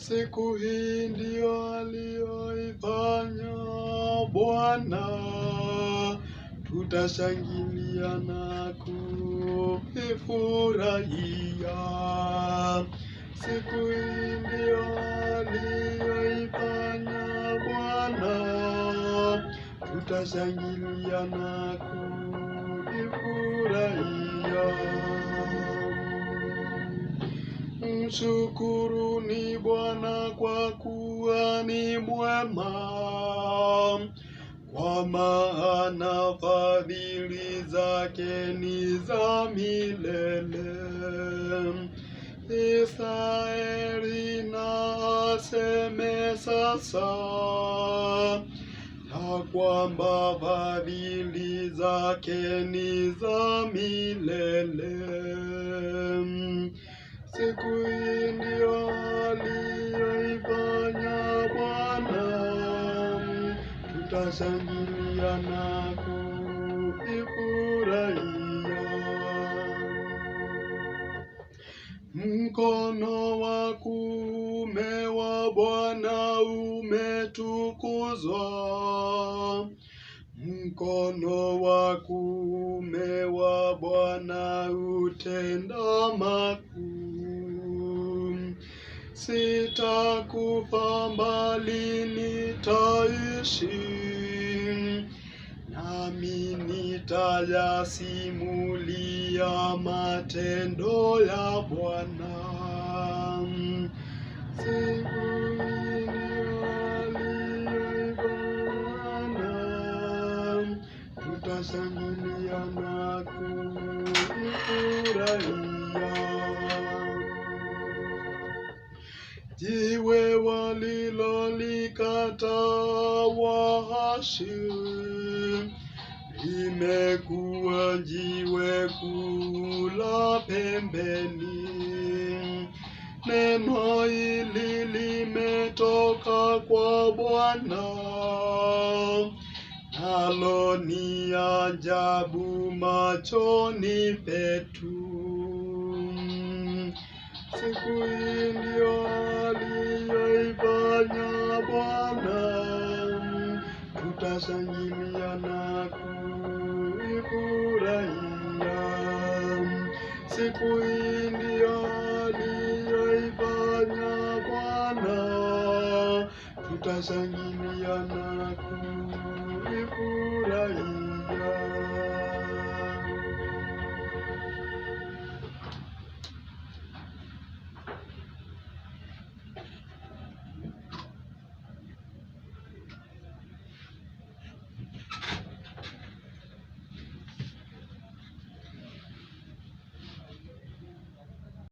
Siku hii ndio aliyoifanya Bwana, tutashangilia na kuifurahia. Siku hii ndio aliyoifanya Bwana, tutashangilia na kuifurahia. Mshukuruni Bwana kwa kuwa ni mwema, kwa maana fadhili zake ni za milele. Israeli na aseme sasa, na kwamba fadhili zake ni za milele. Siku hii ndio aliyoifanya Bwana, tutashangilia na kuifurahia. Mkono wa kuume wa Bwana umetukuzwa. Mkono wa kuume wa Bwana utenda makuu. Sitakufa bali nitaishi, nami nitayasimulia matendo ya Bwana. Siku aliyoifanya, tutashangilia na kuifurahia. Jiwe walilolikata waashi limekuwa jiwe kuu la pembeni. Neno hili limetoka kwa Bwana, nalo ni ajabu machoni petu. Siku hii ndio aliyoifanya Bwana, tutashangilia na kuifurahia. Siku hii ndio aliyoifanya Bwana, tutashangilia na kuifurahia.